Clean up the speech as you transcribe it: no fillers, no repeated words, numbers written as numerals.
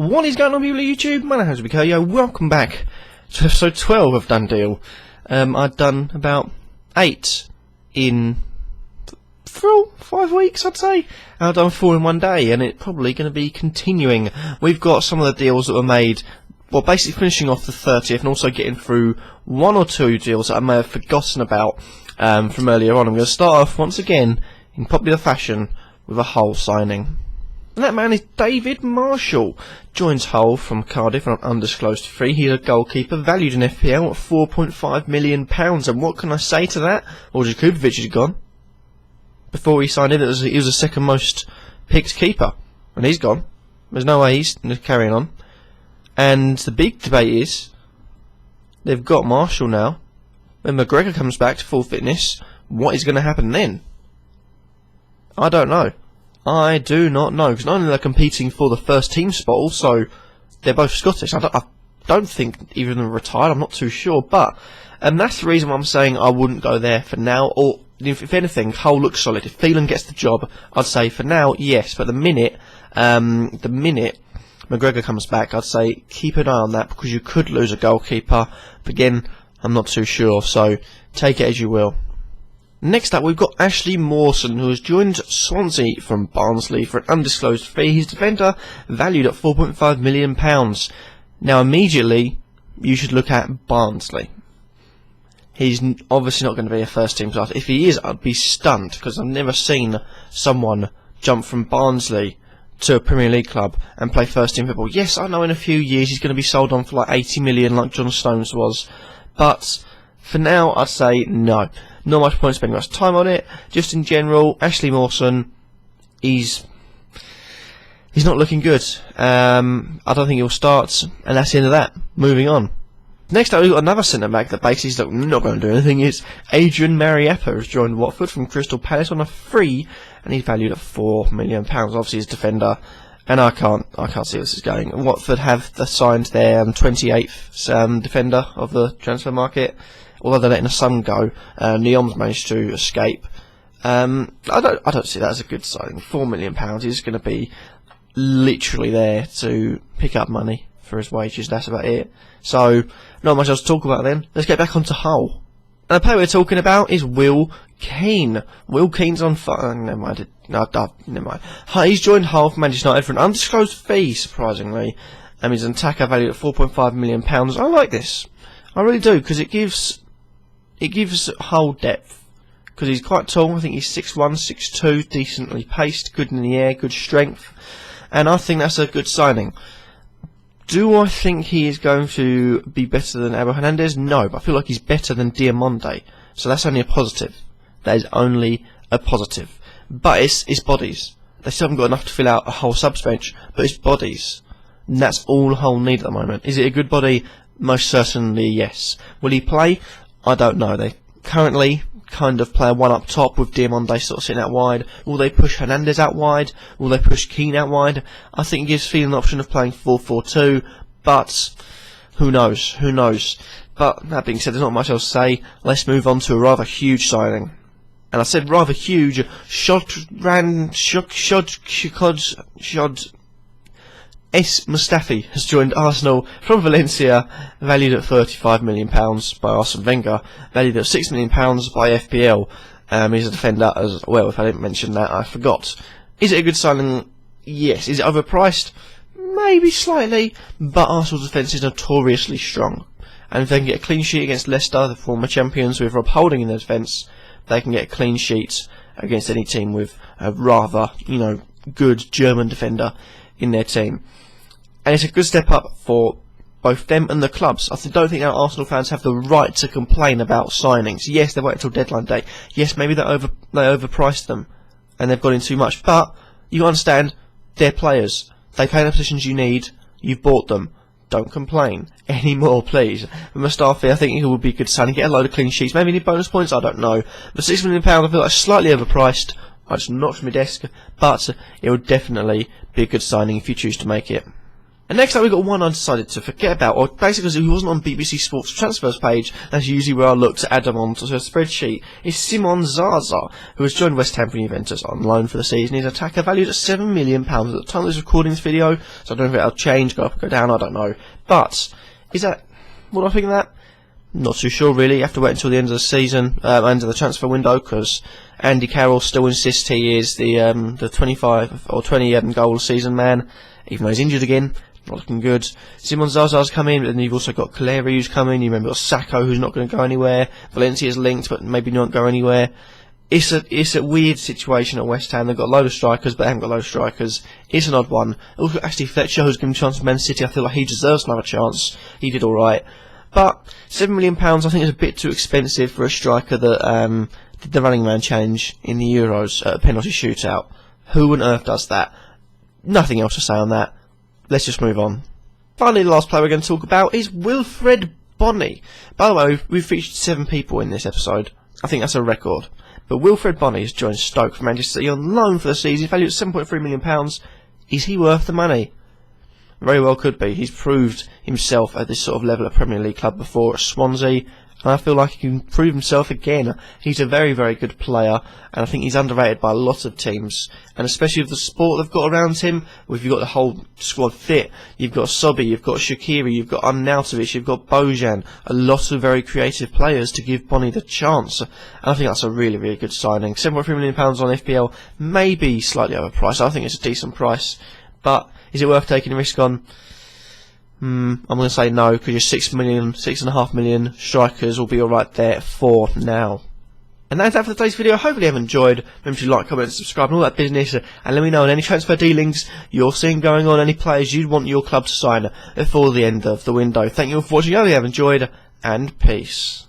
What is going on, people of YouTube? My name is Kurtyoy. Welcome back to episode 12 of Done Deal. I've done about 8 in 5 weeks, I'd say. I've done 4 in one day, and it's probably going to be continuing. We've got some of the deals that were made, well, basically finishing off the 30th, and also getting through 1 or 2 deals that I may have forgotten about from earlier on. I'm going to start off once again, in popular fashion, with a Hull signing. And that man is David Marshall. Joins Hull from Cardiff on an undisclosed fee. He's a goalkeeper valued in FPL at £4.5 million. And what can I say to that? Well, Kubovic had gone. Before he signed in, he was the second most picked keeper. And he's gone. There's no way he's carrying on. And the big debate is, they've got Marshall now. When McGregor comes back to full fitness, what is going to happen then? I don't know. I do not know, because not only are they competing for the first team spot, also they're both Scottish. I don't think either of them are retired, I'm not too sure, but that's the reason why I'm saying I wouldn't go there for now, or if anything, Hull looks solid. If Phelan gets the job, I'd say for now, yes, but the minute McGregor comes back, I'd say keep an eye on that, because you could lose a goalkeeper, but again, I'm not too sure, so take it as you will. Next up, we've got Ashley Mawson, who has joined Swansea from Barnsley for an undisclosed fee. He's defender, valued at £4.5 million. Now, immediately, you should look at Barnsley. He's obviously not going to be a first-team starter. If he is, I'd be stunned, because I've never seen someone jump from Barnsley to a Premier League club and play first-team football. Yes, I know in a few years he's going to be sold on for like 80 million, like John Stones was, but for now, I'd say no. Not much point spending much time on it. Just in general, Ashley Mawson, he's not looking good. I don't think he'll start, and that's the end of that. Moving on. Next up, we've got another centre back that basically is not going to do anything. It's Adrian Mariappa, who's joined Watford from Crystal Palace on a free, and he's valued at £4 million. Obviously, he's a defender, and I can't see where this is going. Watford have signed their 28th defender of the transfer market. Although they're letting some go, Neom's managed to escape. I don't see that as a good signing. £4 million is going to be literally there to pick up money for his wages. That's about it. So not much else to talk about then. Let's get back onto Hull. And the player we're talking about is Will Keane. Will Keane's on fire. Never mind. Never mind. He's joined Hull from Manchester United for an undisclosed fee, surprisingly. He's an attacker valued at £4.5 million. I like this. I really do, because it gives Hull depth, because he's quite tall. I think he's 6'1", 6'2", decently paced, good in the air, good strength, and I think that's a good signing. Do I think he is going to be better than Abel Hernandez? No, but I feel like he's better than Diamonde, so that's only a positive. That is only a positive. But it's bodies. They still haven't got enough to fill out a whole subs bench, but it's bodies. And that's all Hull need at the moment. Is it a good body? Most certainly yes. Will he play? I don't know. They currently kind of play one up top with Diamonde sort of sitting out wide. Will they push Hernandez out wide? Will they push Keane out wide? I think it gives Phelan an option of playing 4-4-2, but who knows? Who knows? But that being said, there's not much else to say. Let's move on to a rather huge signing. And I said rather huge. Mustafi has joined Arsenal from Valencia, valued at £35 million by Arsene Wenger, valued at £6 million by FPL. He's a defender as well. If I didn't mention that, I forgot. Is it a good signing? Yes. Is it overpriced? Maybe slightly, but Arsenal's defence is notoriously strong. And if they can get a clean sheet against Leicester, the former champions, with Rob Holding in their defence, they can get a clean sheet against any team with a rather, good German defender in their team. And it's a good step up for both them and the clubs. I don't think our Arsenal fans have the right to complain about signings. Yes, they wait until deadline day. Yes, maybe they overpriced them and they've got in too much. But you understand, they're players. They play in the positions you need. You've bought them. Don't complain anymore, please. Mustafi, I think he would be a good signing. Get a load of clean sheets. Maybe need bonus points. I don't know. But £6 million, I feel like slightly overpriced. I just knocked from my desk, but it would definitely be a good signing if you choose to make it. And next up we've got one I decided to forget about, or basically because he wasn't on BBC Sports transfers page, that's usually where I look to add him onto a spreadsheet, is Simon Zaza, who has joined West Ham from Juventus on loan for the season. He's attacker valued at £7 million at the time of this recording this video, so I don't know if it'll change, go up or go down, I don't know. But, is that, what do I think of that? Not too sure really, you have to wait until the end of the season, end of the transfer window, because Andy Carroll still insists he is the 25 or 20 goal season man, even though he's injured again. Not looking good. Simon Zaza's come in, but then you've also got Caleri who's coming. You remember got Sacco who's not going to go anywhere. Valencia's linked, but maybe not go anywhere. It's a weird situation at West Ham. They've got a load of strikers, but they haven't got a load of strikers. It's an odd one. Also, Ashley Fletcher, who's given a chance to Man City. I feel like he deserves another chance. He did all right, but £7 million I think is a bit too expensive for a striker that did the running man challenge in the Euros at a penalty shootout. Who on earth does that? Nothing else to say on that. Let's just move on. Finally, the last player we're going to talk about is Wilfred Bony. By the way, we've featured 7 people in this episode. I think that's a record. But Wilfred Bony has joined Stoke from Manchester City on loan for the season, valued at £7.3 million. Is he worth the money? Very well could be. He's proved himself at this sort of level at Premier League club before at Swansea, and I feel like he can prove himself again. He's a very, very good player, and I think he's underrated by a lot of teams, and especially with the support they've got around him. You've got the whole squad fit. You've got Sobby, you've got Shaqiri, you've got Arnautovic, you've got Bojan. A lot of very creative players to give Bony the chance, and I think that's a really, really good signing. £7.3 million on FPL, maybe slightly overpriced. I think it's a decent price, but is it worth taking a risk on? I'm going to say no, because your 6.5 million strikers will be alright there for now. And that's that for today's video. Hopefully you have enjoyed. Remember to like, comment, subscribe and all that business, and let me know on any transfer dealings you're seeing going on, any players you'd want your club to sign before the end of the window. Thank you all for watching. I hope you have enjoyed, and peace.